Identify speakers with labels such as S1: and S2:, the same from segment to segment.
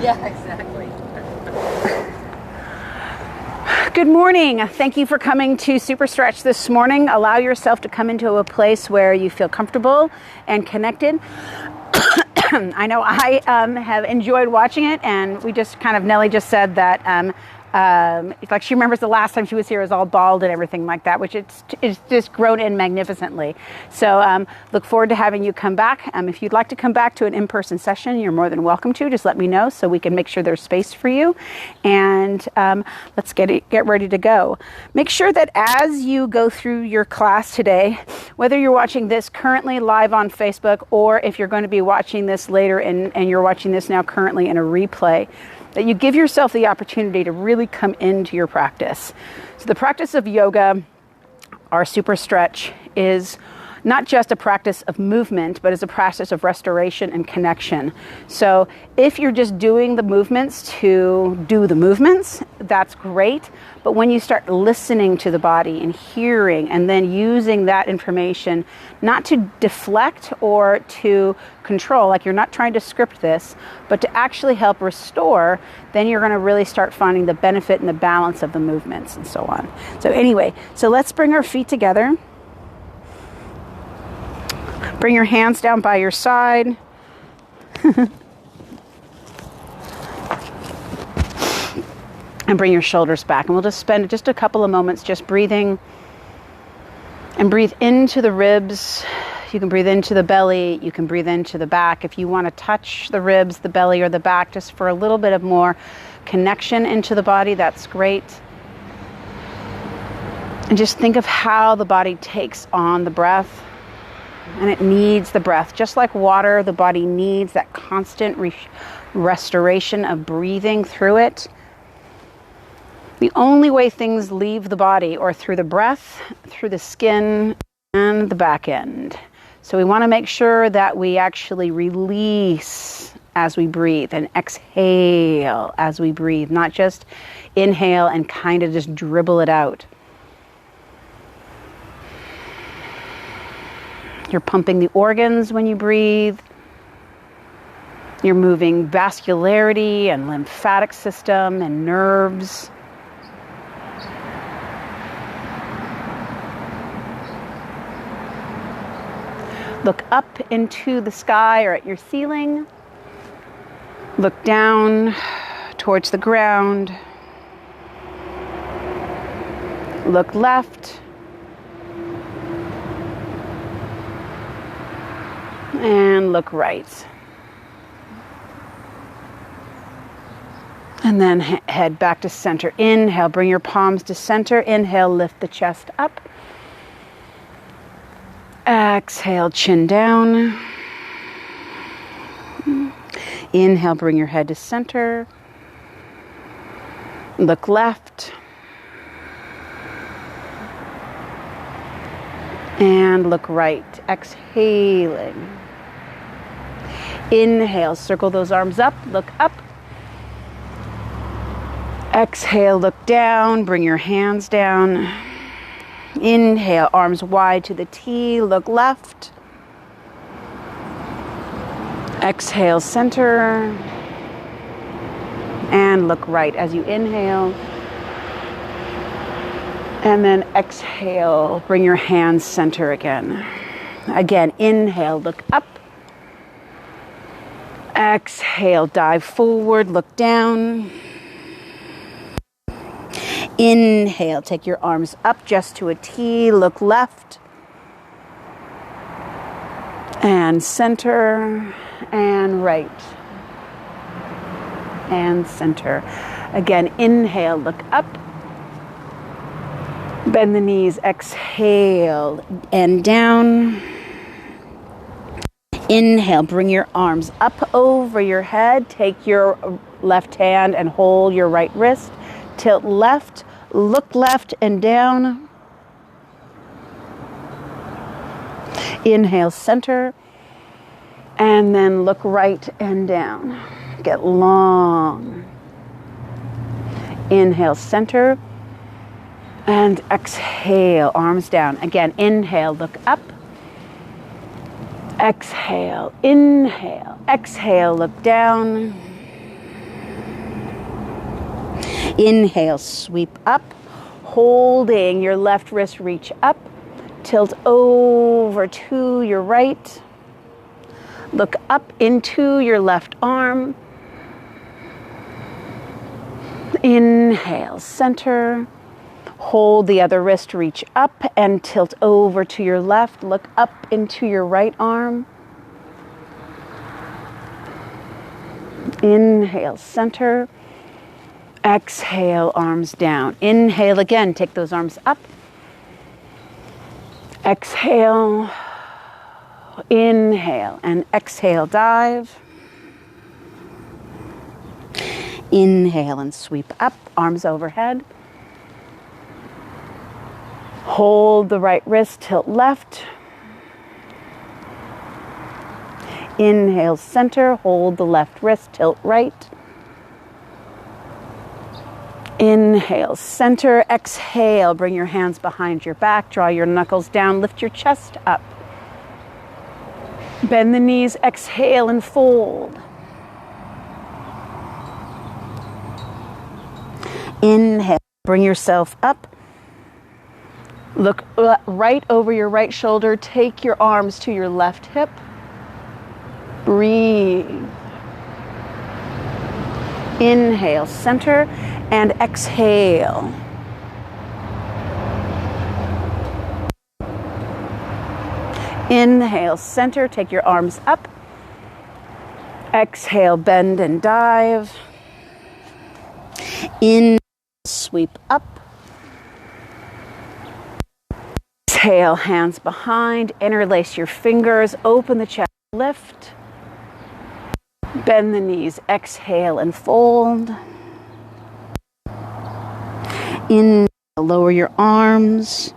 S1: Yeah, exactly.
S2: Good morning. Thank you for coming to Superstretch this morning. Allow yourself to come into a place where you feel comfortable and connected. I know I have enjoyed watching it, and we just kind of, Nellie just said that like she remembers the last time she was here, it was all bald and everything like that, which it's just grown in magnificently. So look forward to having you come back. If you'd like to come back to an in-person session, you're more than welcome to. Just let me know so we can make sure there's space for you. And let's get ready to go. Make sure that as you go through your class today, whether you're watching this currently live on Facebook or if you're going to be watching this later and you're watching this now currently in a replay, that you give yourself the opportunity to really come into your practice. So the practice of yoga, our Superstretch, is not just a practice of movement, but is a practice of restoration and connection. So if you're just doing the movements to do the movements, that's great. But when you start listening to the body and hearing and then using that information, not to deflect or to control, like you're not trying to script this, but to actually help restore, then you're going to really start finding the benefit and the balance of the movements and so on. So anyway, so let's bring our feet together. Bring your hands down by your side. And bring your shoulders back. And we'll just spend just a couple of moments just breathing. And breathe into the ribs. You can breathe into the belly. You can breathe into the back. If you want to touch the ribs, the belly, or the back, just for a little bit of more connection into the body, that's great. And just think of how the body takes on the breath. And it needs the breath. Just like water, the body needs that constant restoration of breathing through it. The only way things leave the body or through the breath, through the skin, and the back end. So we want to make sure that we actually release as we breathe and exhale as we breathe, not just inhale and kind of just dribble it out. You're pumping the organs when you breathe. You're moving vascularity and lymphatic system and nerves. Look up into the sky or at your ceiling. Look down towards the ground. Look left. And look right. And then head back to center. Inhale, bring your palms to center. Inhale, lift the chest up. Exhale, chin down. Inhale, bring your head to center. Look left. And look right. Exhaling. Inhale, circle those arms up, look up. Exhale, look down, bring your hands down. Inhale, arms wide to the T, look left. Exhale, center. And look right as you inhale. And then exhale, bring your hands center again. Again, inhale, look up. Exhale, dive forward, look down. Inhale, take your arms up just to a T, look left. And center, and right. And center. Again, inhale, look up. Bend the knees, exhale, and down. Inhale, bring your arms up over your head. Take your left hand and hold your right wrist. Tilt left, look left and down. Inhale, center. And then look right and down. Get long. Inhale, center. And exhale, arms down. Again, inhale, look up. Exhale, inhale, exhale, look down. Inhale, sweep up, holding your left wrist, reach up, tilt over to your right, look up into your left arm. Inhale, center, hold the other wrist, reach up and tilt over to your left, look up into your right arm. Inhale, center. Exhale, arms down. Inhale again, take those arms up. Exhale, inhale, and exhale, dive. Inhale and sweep up, arms overhead. Hold the right wrist, tilt left. Inhale, center, hold the left wrist, tilt right. Inhale, center, exhale, bring your hands behind your back, draw your knuckles down, lift your chest up. Bend the knees, exhale and fold. Inhale, bring yourself up. Look right over your right shoulder, take your arms to your left hip. Breathe. Inhale, center, and exhale. Inhale, center, take your arms up. Exhale, bend and dive. Inhale, sweep up. Exhale, hands behind, interlace your fingers, open the chest, lift. Bend the knees, exhale and fold. Inhale, lower your arms.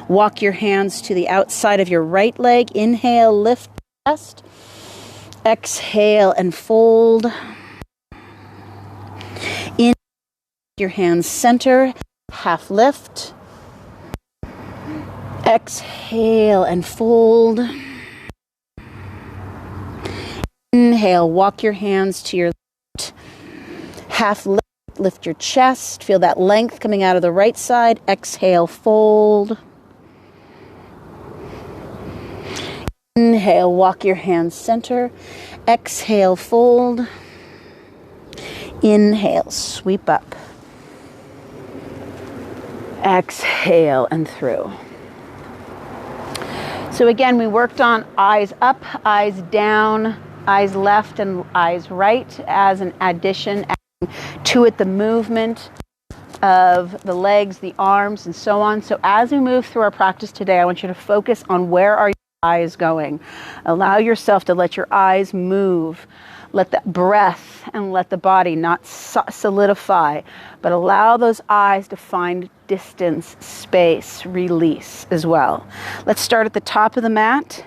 S2: Walk your hands to the outside of your right leg. Inhale, lift the chest. Exhale and fold. Inhale, your hands center, half lift. Exhale and fold. Inhale, walk your hands to your left, half lift your chest, feel that length coming out of the right side. Exhale, fold. Inhale, walk your hands center. Exhale, fold. Inhale, sweep up. Exhale and through. So again, we worked on eyes up, eyes down, eyes left and eyes right as an addition, adding to it the movement of the legs, the arms, and so on. So as we move through our practice today, I want you to focus on where are your eyes going. Allow yourself to let your eyes move. Let the breath and let the body not solidify, but allow those eyes to find distance, space, release as well. Let's start at the top of the mat.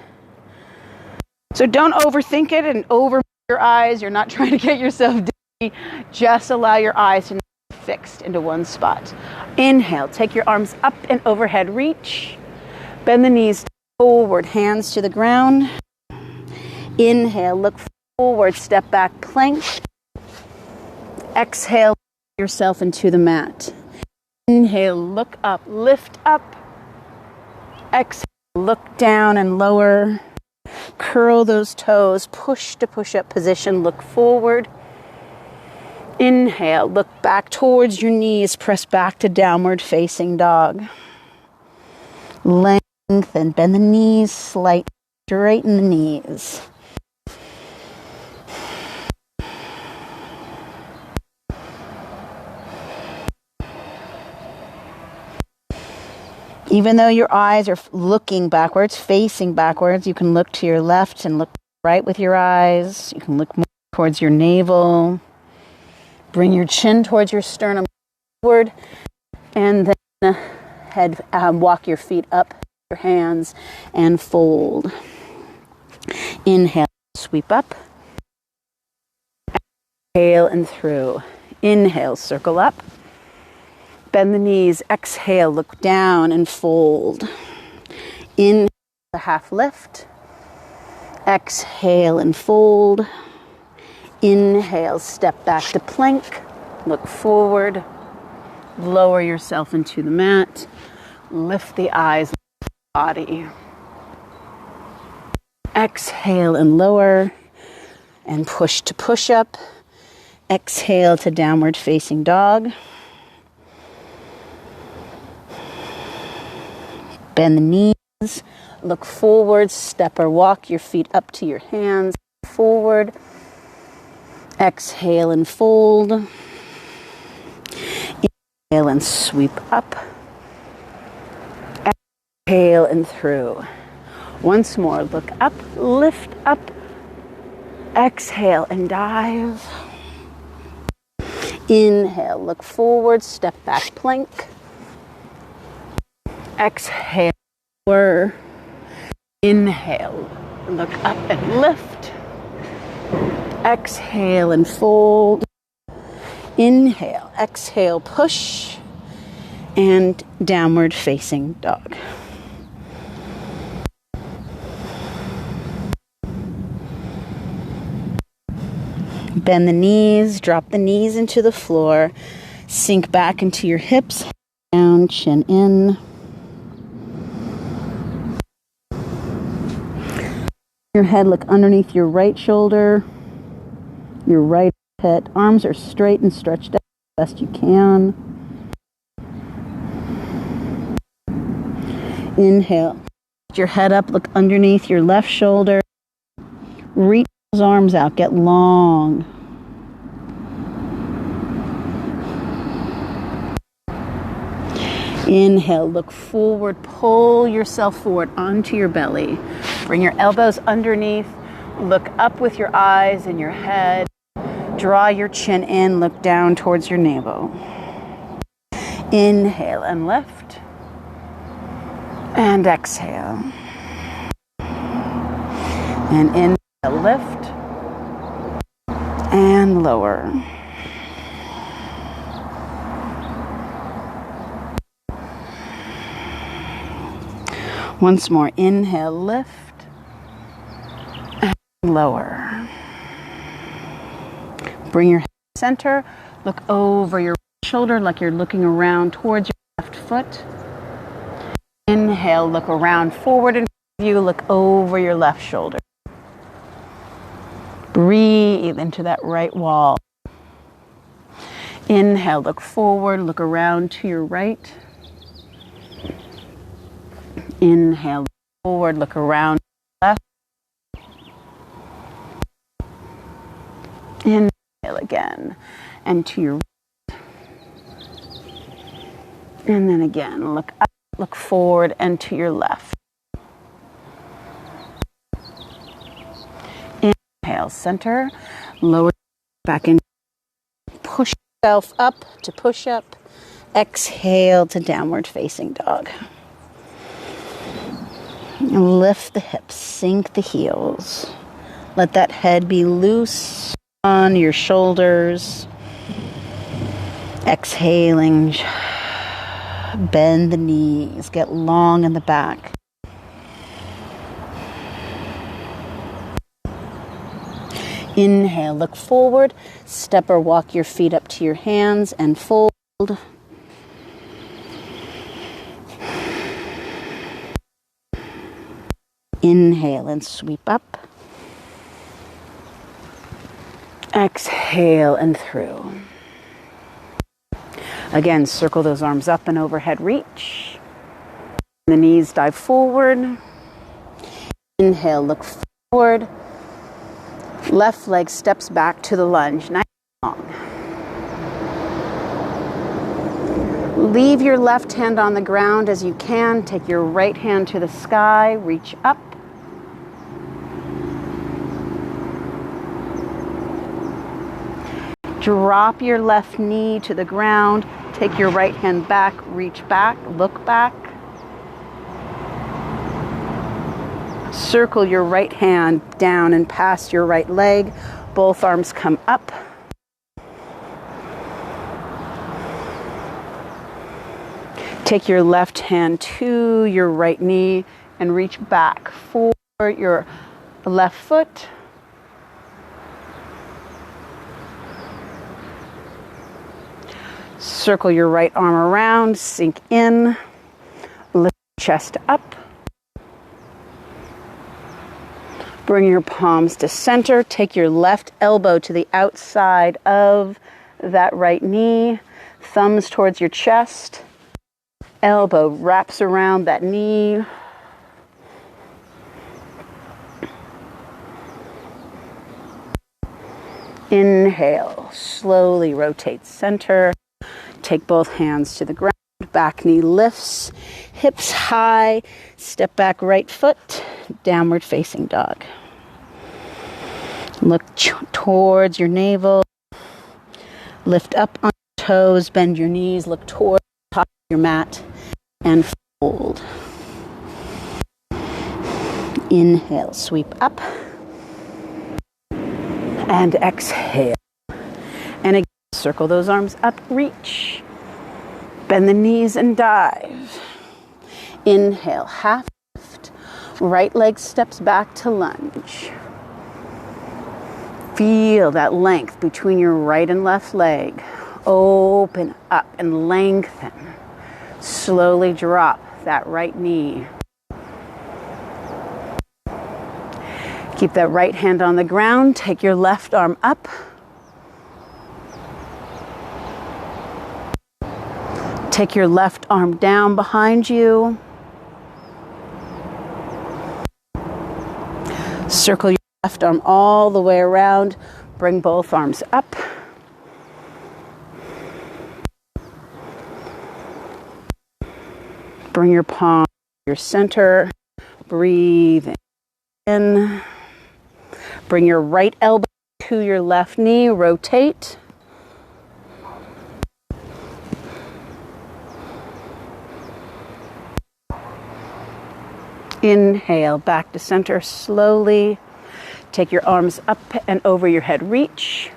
S2: So don't overthink it and over your eyes. You're not trying to get yourself dizzy. Just allow your eyes to be fixed into one spot. Inhale, take your arms up and overhead reach. Bend the knees forward, hands to the ground. Inhale, look forward, step back, plank. Exhale, yourself into the mat. Inhale, look up, lift up. Exhale, look down and lower. Curl those toes, push to push-up position, look forward. Inhale, look back towards your knees, press back to downward facing dog. Lengthen, bend the knees slightly, straighten the knees. Even though your eyes are looking backwards, facing backwards, you can look to your left and look right with your eyes. You can look more towards your navel. Bring your chin towards your sternum forward. And then walk your feet up, your hands, and fold. Inhale, sweep up. Exhale and through. Inhale, circle up. Bend the knees, exhale, look down and fold. Inhale, the half lift. Exhale and fold. Inhale, step back to plank. Look forward. Lower yourself into the mat. Lift the eyes, lift the body. Exhale and lower. And push to push up. Exhale to downward facing dog. Bend the knees. Look forward. Step or walk your feet up to your hands. Forward. Exhale and fold. Inhale and sweep up. Exhale and through. Once more, look up, lift up. Exhale and dive. Inhale, look forward, step back plank. Exhale, lower. Inhale, look up and lift. Exhale and fold. Inhale, exhale, push. And downward facing dog. Bend the knees, drop the knees into the floor, sink back into your hips, down, chin in. Your head, look underneath your right shoulder, your right hip. Arms are straight and stretched out as best you can. Inhale. Lift your head up, look underneath your left shoulder. Reach those arms out, get long. Inhale, look forward, pull yourself forward onto your belly. Bring your elbows underneath, look up with your eyes and your head. Draw your chin in, look down towards your navel. Inhale and lift. And exhale. And inhale, lift. And lower. Once more, inhale, lift. And lower. Bring your head to center. Look over your shoulder like you're looking around towards your left foot. Inhale, look around forward in front of you, look over your left shoulder. Breathe into that right wall. Inhale, look forward, look around to your right. Inhale, look forward, look around to your left. Inhale again, and to your right. And then again, look up. Look forward and to your left. Inhale, center. Lower back in. Push yourself up to push up. Exhale to downward facing dog. Lift the hips, sink the heels. Let that head be loose on your shoulders. Exhaling. Bend the knees, get long in the back. Inhale, look forward, step or walk your feet up to your hands and fold. Inhale and sweep up. Exhale and through. Again, circle those arms up and overhead reach. The knees dive forward. Inhale, look forward. Left leg steps back to the lunge, nice and long. Leave your left hand on the ground as you can. Take your right hand to the sky, reach up. Drop your left knee to the ground. Take your right hand back, reach back, look back. Circle your right hand down and past your right leg. Both arms come up. Take your left hand to your right knee and reach back for your left foot. Circle your right arm around, sink in, lift your chest up. Bring your palms to center. Take your left elbow to the outside of that right knee. Thumbs towards your chest. Elbow wraps around that knee. Inhale. Slowly rotate center. Take both hands to the ground. Back knee lifts. Hips high. Step back right foot. Downward facing dog. Look towards your navel. Lift up on your toes. Bend your knees. Look towards the top of your mat. And fold. Inhale. Sweep up. And exhale. And again, circle those arms up. Reach. Bend the knees and dive. Inhale. Half lift. Right leg steps back to lunge. Feel that length between your right and left leg. Open up and lengthen. Slowly drop that right knee. Keep that right hand on the ground. Take your left arm up. Take your left arm down behind you. Circle your left arm all the way around. Bring both arms up. Bring your palm to your center. Breathe in. Bring your right elbow to your left knee. Rotate. Inhale, back to center slowly. Take your arms up and over your head. Reach.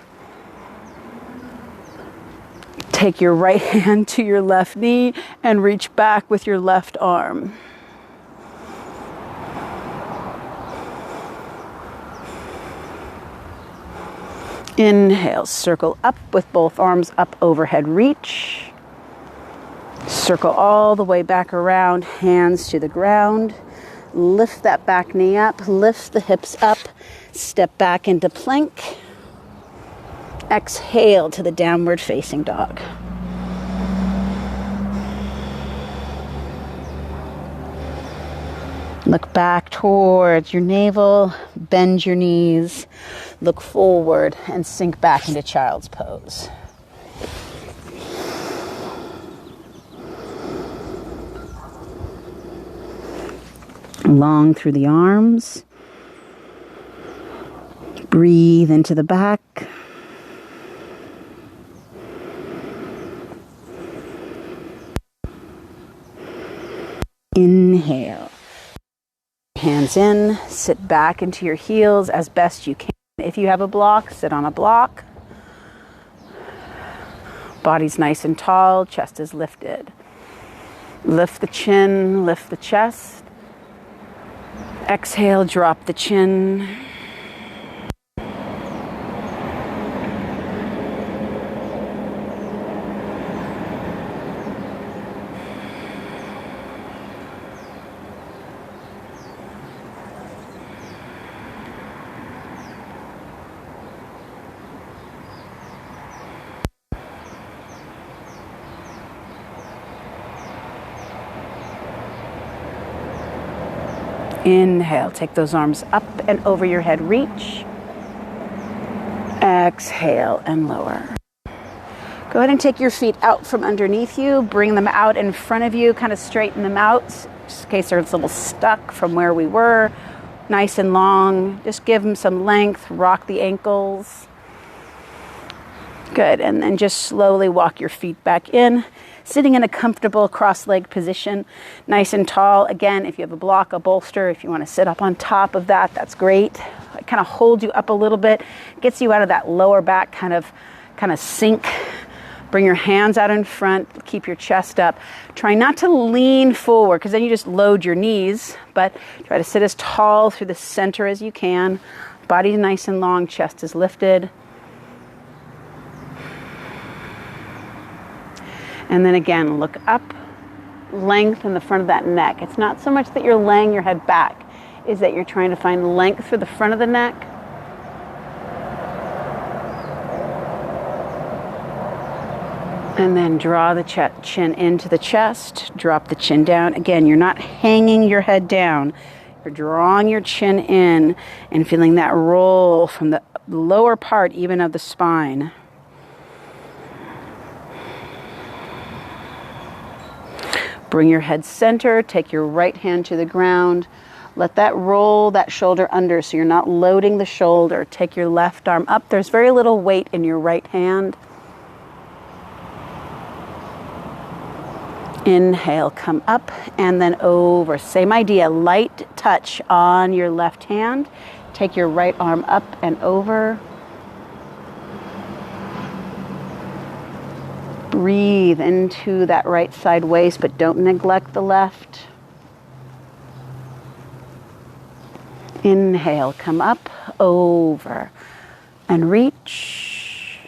S2: Take your right hand to your left knee and reach back with your left arm. Inhale, circle up with both arms up overhead. Reach. Circle all the way back around, hands to the ground. Lift that back knee up, lift the hips up, step back into plank. Exhale to the downward facing dog. Look back towards your navel, bend your knees, look forward and sink back into child's pose. Long through the arms. Breathe into the back. Inhale. Hands in, sit back into your heels as best you can. If you have a block, sit on a block. Body's nice and tall, chest is lifted. Lift the chin, lift the chest. Exhale, drop the chin. Inhale, take those arms up and over your head, reach. Exhale and lower. Go ahead and take your feet out from underneath you, bring them out in front of you, kind of straighten them out, just in case they're a little stuck from where we were. Nice and long, just give them some length, rock the ankles. Good, and then just slowly walk your feet back in. Sitting in a comfortable cross-leg position, nice and tall. Again, if you have a block, a bolster, if you want to sit up on top of that, that's great. It kind of holds you up a little bit, gets you out of that lower back kind of sink. Bring your hands out in front, keep your chest up. Try not to lean forward because then you just load your knees, but try to sit as tall through the center as you can. Body's nice and long, chest is lifted. And then again, look up, lengthen the front of that neck. It's not so much that you're laying your head back, is that you're trying to find length for the front of the neck. And then draw the chin into the chest, drop the chin down. Again, you're not hanging your head down. You're drawing your chin in and feeling that roll from the lower part even of the spine. Bring your head center, take your right hand to the ground. Let that roll that shoulder under so you're not loading the shoulder. Take your left arm up. There's very little weight in your right hand. Inhale, come up and then over. Same idea, light touch on your left hand. Take your right arm up and over. Breathe into that right side waist, but don't neglect the left. Inhale, come up, over, and reach.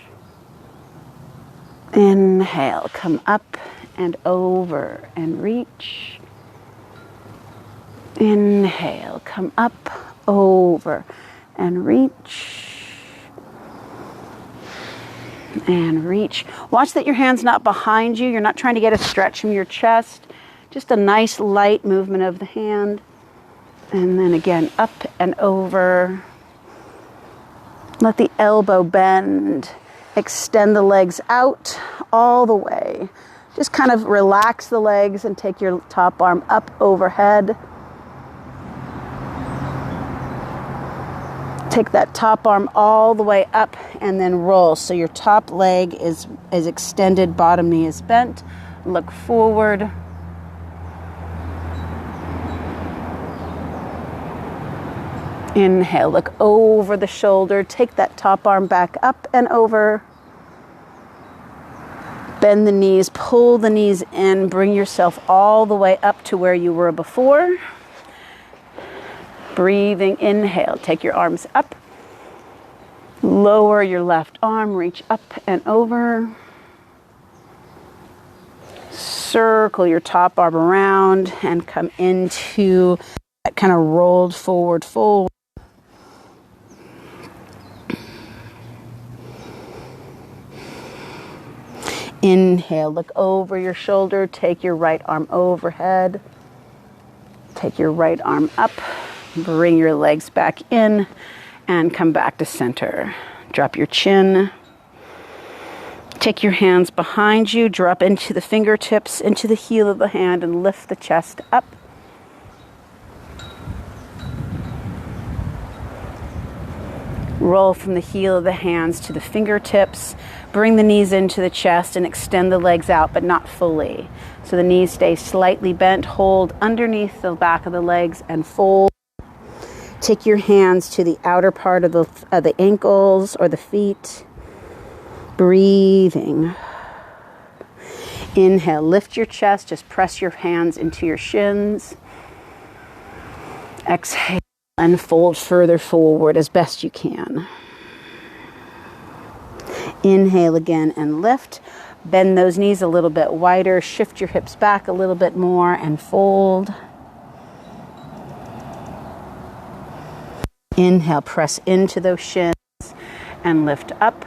S2: Inhale, come up and over and reach. Inhale, come up, over, and reach. And reach. Watch that your hand's not behind you. You're not trying to get a stretch from your chest. Just a nice light movement of the hand. And then again, up and over. Let the elbow bend. Extend the legs out all the way. Just kind of relax the legs and take your top arm up overhead. Take that top arm all the way up and then roll. So your top leg is extended, bottom knee is bent. Look forward. Inhale, look over the shoulder. Take that top arm back up and over. Bend the knees, pull the knees in, bring yourself all the way up to where you were before. Breathing, inhale, take your arms up. Lower your left arm, reach up and over. Circle your top arm around and come into that kind of rolled forward fold. Inhale, look over your shoulder, take your right arm overhead. Take your right arm up, bring your legs back in, and come back to center. Drop your chin. Take your hands behind you, drop into the fingertips, into the heel of the hand, and lift the chest up. Roll from the heel of the hands to the fingertips. Bring the knees into the chest and extend the legs out, but not fully. So the knees stay slightly bent. Hold underneath the back of the legs and fold. Take your hands to the outer part of the ankles or the feet. Breathing. Inhale, lift your chest. Just press your hands into your shins. Exhale and fold further forward as best you can. Inhale again and lift. Bend those knees a little bit wider. Shift your hips back a little bit more and fold. Inhale, press into those shins and lift up.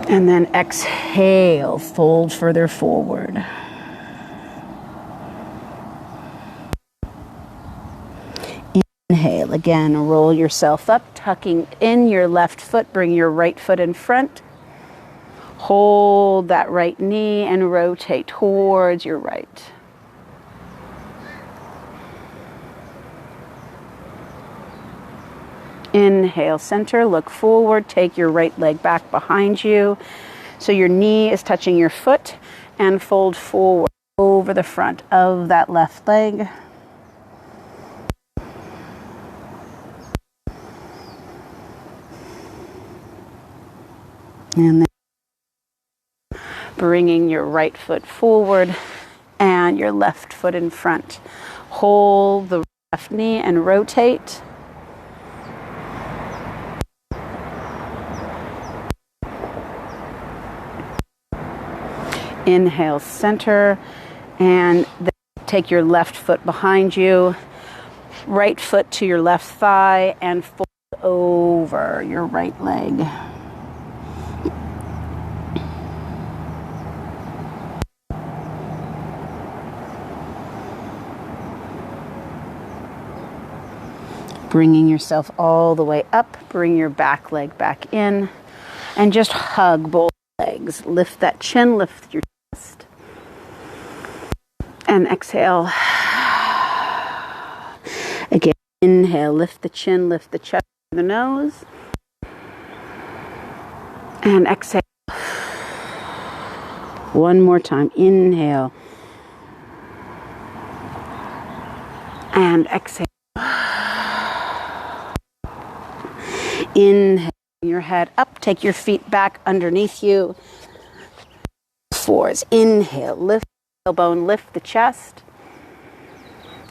S2: And then exhale, fold further forward. Inhale again, roll yourself up, tucking in your left foot, bring your right foot in front. Hold that right knee and rotate towards your right. Inhale, center, look forward, take your right leg back behind you. So your knee is touching your foot and fold forward over the front of that left leg. And then bringing your right foot forward and your left foot in front. Hold the left knee and rotate. Inhale, center, and then take your left foot behind you, right foot to your left thigh, and fold over your right leg. Bringing yourself all the way up, bring your back leg back in, and just hug both legs. Lift that chin, lift your chest. And exhale. Again, inhale, lift the chin, lift the chest, the nose. And exhale. One more time. Inhale. And exhale. Inhale your head up, take your feet back underneath you. Fours. Inhale, lift the tailbone, lift the chest.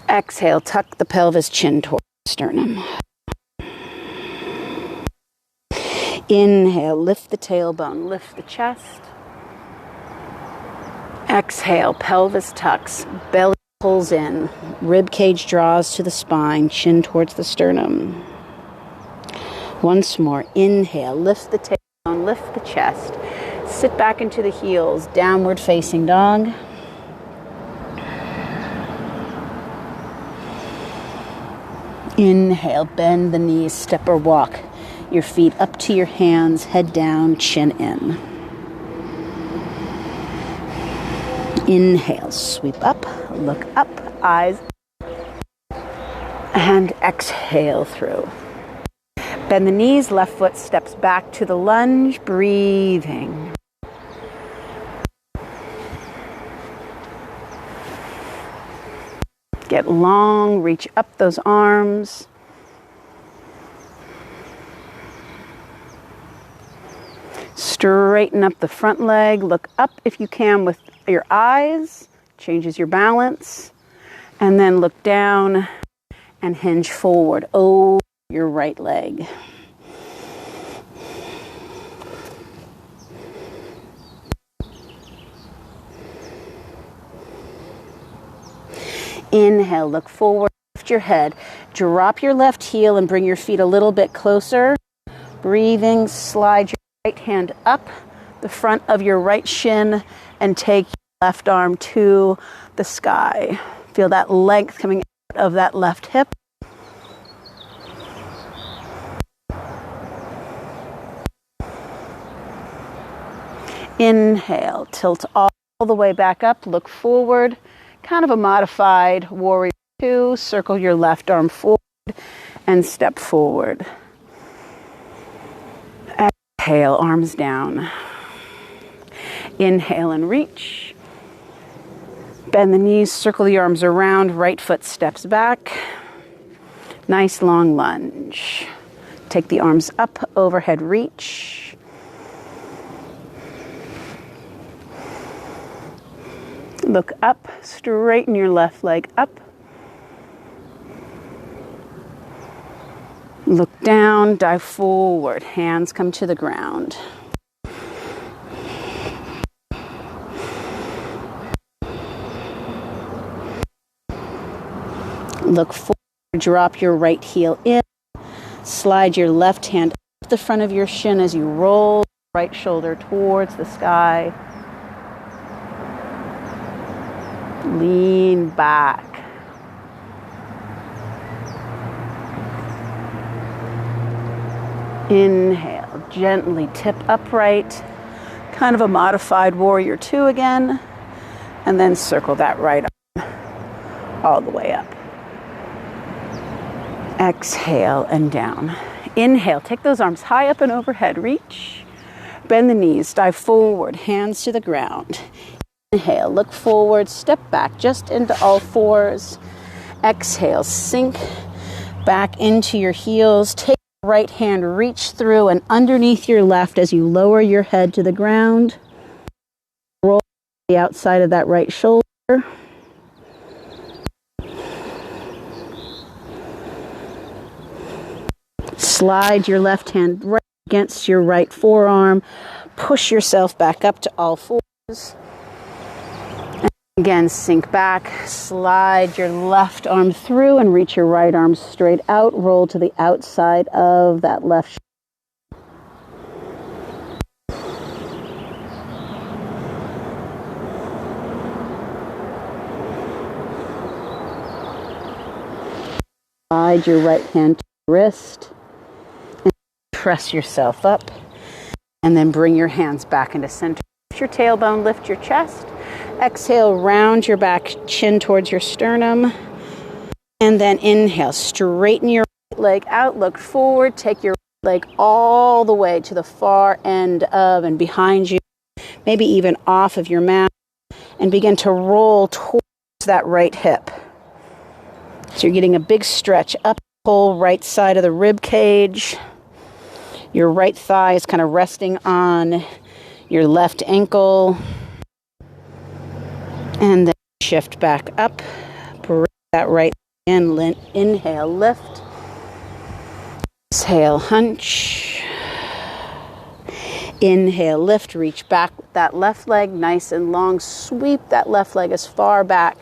S2: Exhale, tuck the pelvis, chin towards the sternum. Inhale, lift the tailbone, lift the chest. Exhale, pelvis tucks, belly pulls in, rib cage draws to the spine, chin towards the sternum. Once more, inhale, lift the tailbone, lift the chest. Sit back into the heels, downward facing dog. Inhale, bend the knees, step or walk. Your feet up to your hands, head down, chin in. Inhale, sweep up, look up, eyes, and exhale through. Bend the knees, left foot steps back to the lunge, breathing. Get long, reach up those arms. Straighten up the front leg, look up if you can with your eyes, changes your balance, and then look down and hinge forward over your right leg. Inhale, look forward, lift your head, drop your left heel and bring your feet a little bit closer. Breathing, slide your right hand up the front of your right shin and take your left arm to the sky. Feel that length coming out of that left hip. Inhale, tilt all the way back up, look forward, kind of a modified warrior two. Circle your left arm forward and step forward. Exhale, arms down. Inhale and reach. Bend the knees, circle the arms around, right foot steps back. Nice long lunge. Take the arms up, overhead reach. Look up, straighten your left leg up. Look down, dive forward, hands come to the ground. Look forward, drop your right heel in. Slide your left hand up the front of your shin as you roll right shoulder towards the sky. Lean back. Inhale, gently tip upright, kind of a modified warrior two again, and then circle that right arm all the way up. Exhale and down. Inhale, take those arms high up and overhead, reach. Bend the knees, dive forward, hands to the ground. Inhale, look forward, step back just into all fours. Exhale, sink back into your heels. Take your right hand, reach through and underneath your left as you lower your head to the ground. Roll the outside of that right shoulder. Slide your left hand right against your right forearm. Push yourself back up to all fours. Again, sink back, slide your left arm through and reach your right arm straight out. Roll to the outside of that left shoulder. Slide your right hand to your wrist and press yourself up, and then bring your hands back into center. Lift your tailbone, lift your chest. Exhale, round your back, chin towards your sternum, and then inhale, straighten your right leg out, look forward, take your right leg all the way to the far end of and behind you, maybe even off of your mat, and begin to roll towards that right hip. So you're getting a big stretch up the whole right side of the rib cage. Your right thigh is kind of resting on your left ankle. And then shift back up. Bring that right in. Inhale, lift. Exhale, hunch. Inhale, lift. Reach back with that left leg nice and long. Sweep that left leg as far back.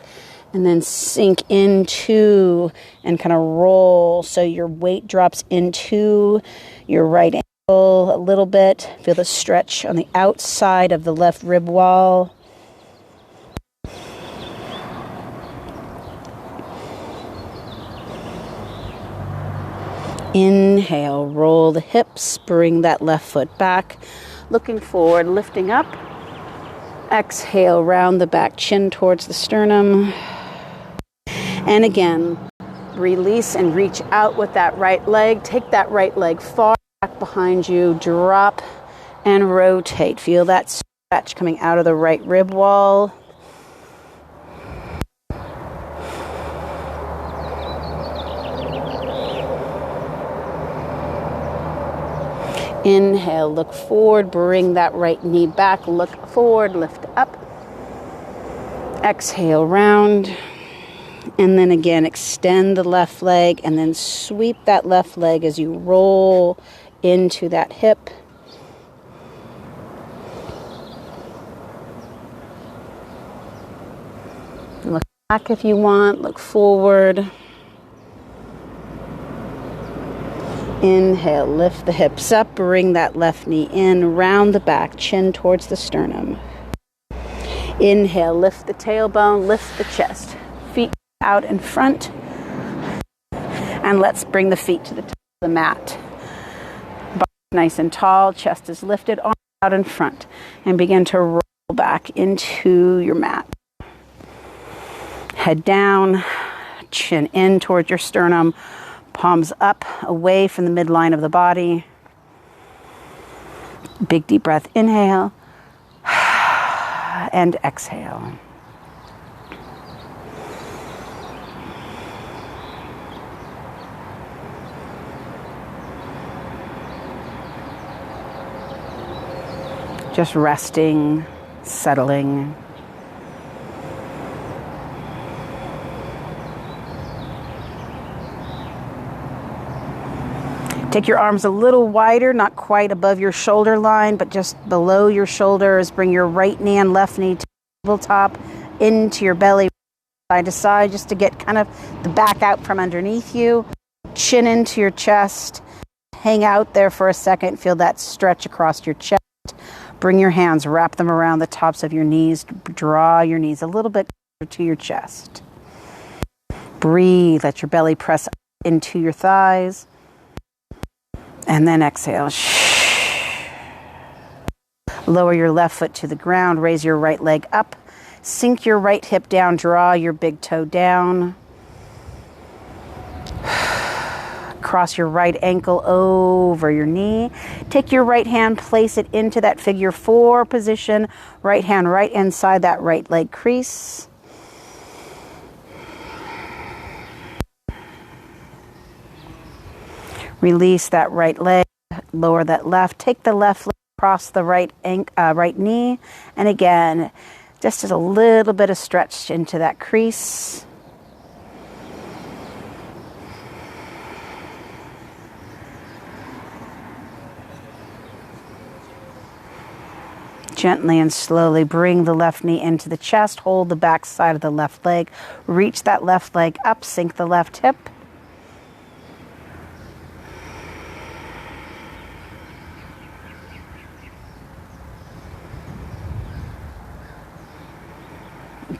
S2: And then sink into and kind of roll so your weight drops into your right ankle a little bit. Feel the stretch on the outside of the left rib wall. Inhale, roll the hips, bring that left foot back, looking forward, lifting up. Exhale, round the back, chin towards the sternum. And again, release and reach out with that right leg. Take that right leg far back behind you. Drop and rotate. Feel that stretch coming out of the right rib wall. Inhale, look forward. Bring that right knee back. Look forward, lift up. Exhale, round. And then again, extend the left leg and then sweep that left leg as you roll into that hip. Look back if you want, look forward. Inhale, lift the hips up, bring that left knee in, round the back, chin towards the sternum. Inhale, lift the tailbone, lift the chest. Feet out in front, and let's bring the feet to the top of the mat. Body nice and tall, chest is lifted, arms out in front, and begin to roll back into your mat. Head down, chin in towards your sternum, palms up away from the midline of the body. Big deep breath, inhale, and exhale. Just resting, settling. Take your arms a little wider, not quite above your shoulder line, but just below your shoulders. Bring your right knee and left knee to the tabletop, into your belly, side to side, just to get kind of the back out from underneath you. Chin into your chest. Hang out there for a second. Feel that stretch across your chest. Bring your hands, wrap them around the tops of your knees. Draw your knees a little bit closer to your chest. Breathe. Let your belly press into your thighs. And then exhale. Lower your left foot to the ground. Raise your right leg up. Sink your right hip down. Draw your big toe down. Cross your right ankle over your knee. Take your right hand, place it into that figure 4 position. Right hand right inside that right leg crease. Release that right leg, lower that left. Take the left leg across the right knee. And again, just as a little bit of stretch into that crease. Gently and slowly bring the left knee into the chest. Hold the back side of the left leg. Reach that left leg up. Sink the left hip.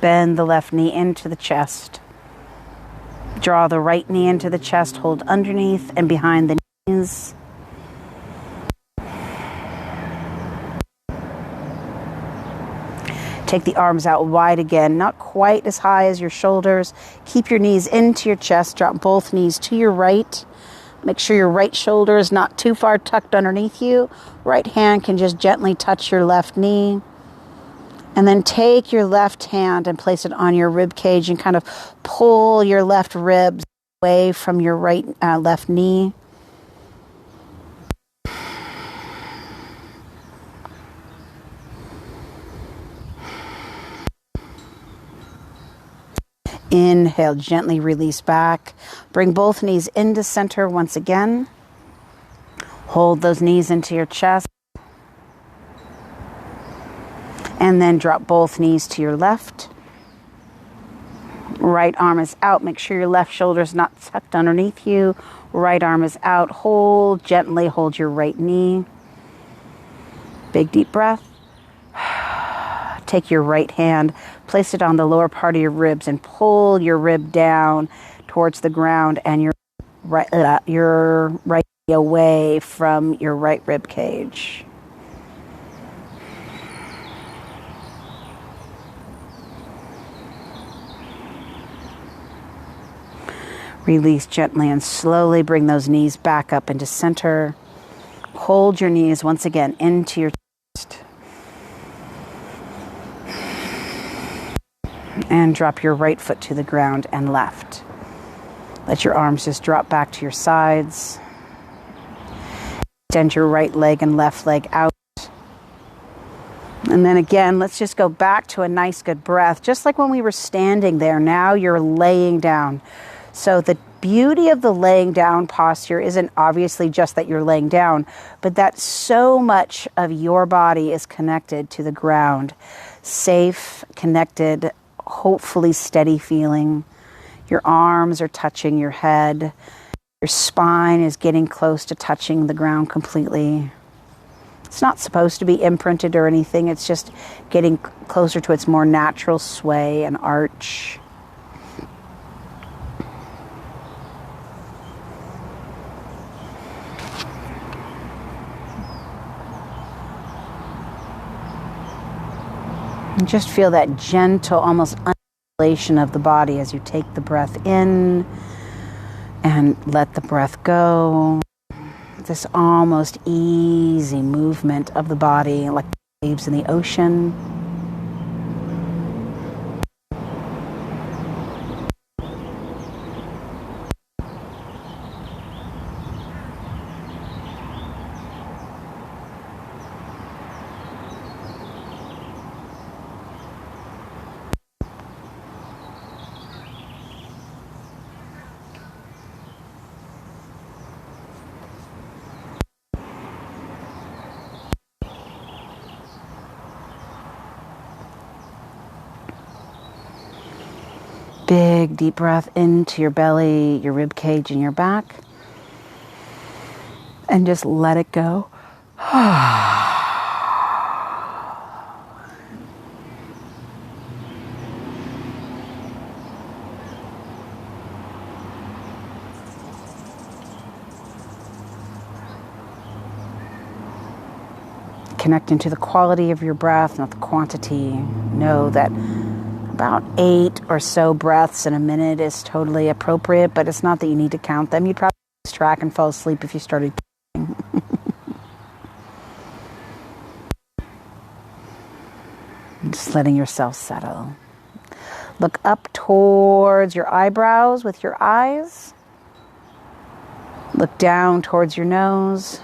S2: Bend the left knee into the chest. Draw the right knee into the chest. Hold underneath and behind the knees. Take the arms out wide again, not quite as high as your shoulders. Keep your knees into your chest. Drop both knees to your right. Make sure your right shoulder is not too far tucked underneath you. Right hand can just gently touch your left knee. And then take your left hand and place it on your rib cage and kind of pull your left ribs away from your left knee. Inhale, gently release back. Bring both knees into center once again. Hold those knees into your chest. And then drop both knees to your left. Right arm is out. Make sure your left shoulder is not tucked underneath you. Right arm is out. Hold, gently hold your right knee. Big deep breath. Take your right hand, place it on the lower part of your ribs and pull your rib down towards the ground and your right knee away from your right rib cage. Release gently and slowly bring those knees back up into center. Hold your knees once again into your chest. And drop your right foot to the ground and left. Let your arms just drop back to your sides. Extend your right leg and left leg out. And then again, let's just go back to a nice good breath. Just like when we were standing there, now you're laying down. So the beauty of the laying down posture isn't obviously just that you're laying down, but that so much of your body is connected to the ground. Safe, connected, hopefully steady feeling. Your arms are touching your head. Your spine is getting close to touching the ground completely. It's not supposed to be imprinted or anything. It's just getting closer to its more natural sway and arch. And just feel that gentle, almost undulation of the body as you take the breath in and let the breath go. This almost easy movement of the body like waves in the ocean. Big deep breath into your belly, your rib cage, and your back. And just let it go. Connecting to the quality of your breath, not the quantity. Know that about 8 or so breaths in a minute is totally appropriate, but it's not that you need to count them. You'd probably lose track and fall asleep if you started counting. Just letting yourself settle. Look up towards your eyebrows with your eyes. Look down towards your nose.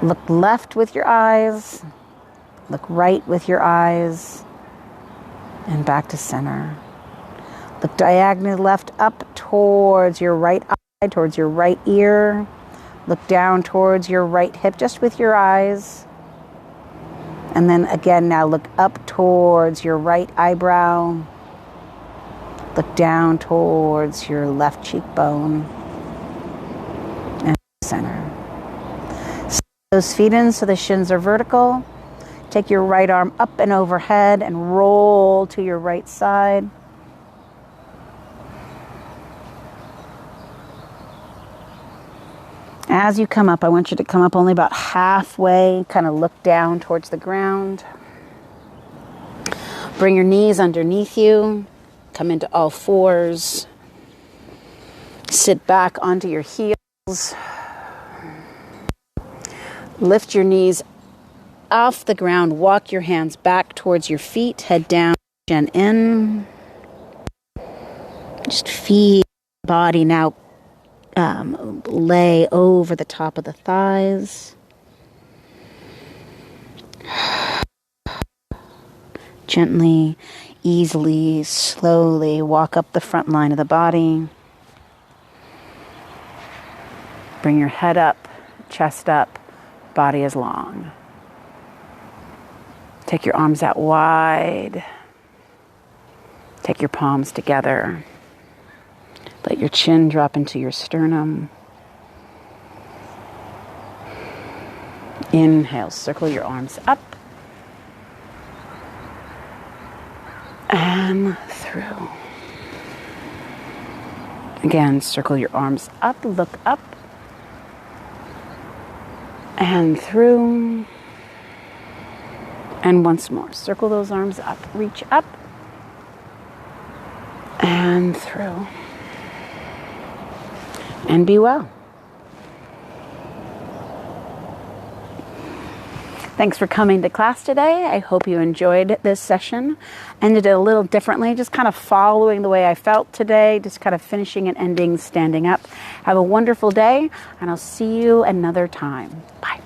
S2: Look left with your eyes. Look right with your eyes. And back to center. Look diagonally left up towards your right eye, towards your right ear. Look down towards your right hip, just with your eyes. And then again, now look up towards your right eyebrow. Look down towards your left cheekbone. And center. Slide those feet in so the shins are vertical. Take your right arm up and overhead and roll to your right side. As you come up, I want you to come up only about halfway, kind of look down towards the ground. Bring your knees underneath you, come into all fours. Sit back onto your heels. Lift your knees off the ground, walk your hands back towards your feet, head down, chin in. Just feel the body now lay over the top of the thighs. Gently, easily, slowly walk up the front line of the body. Bring your head up, chest up, body is long. Take your arms out wide. Take your palms together. Let your chin drop into your sternum. Inhale, circle your arms up and through. Again, circle your arms up, look up and through. And once more, circle those arms up, reach up and through. And be well. Thanks for coming to class today. I hope you enjoyed this session. Ended it a little differently, just kind of following the way I felt today, just kind of finishing and ending standing up. Have a wonderful day, and I'll see you another time. Bye.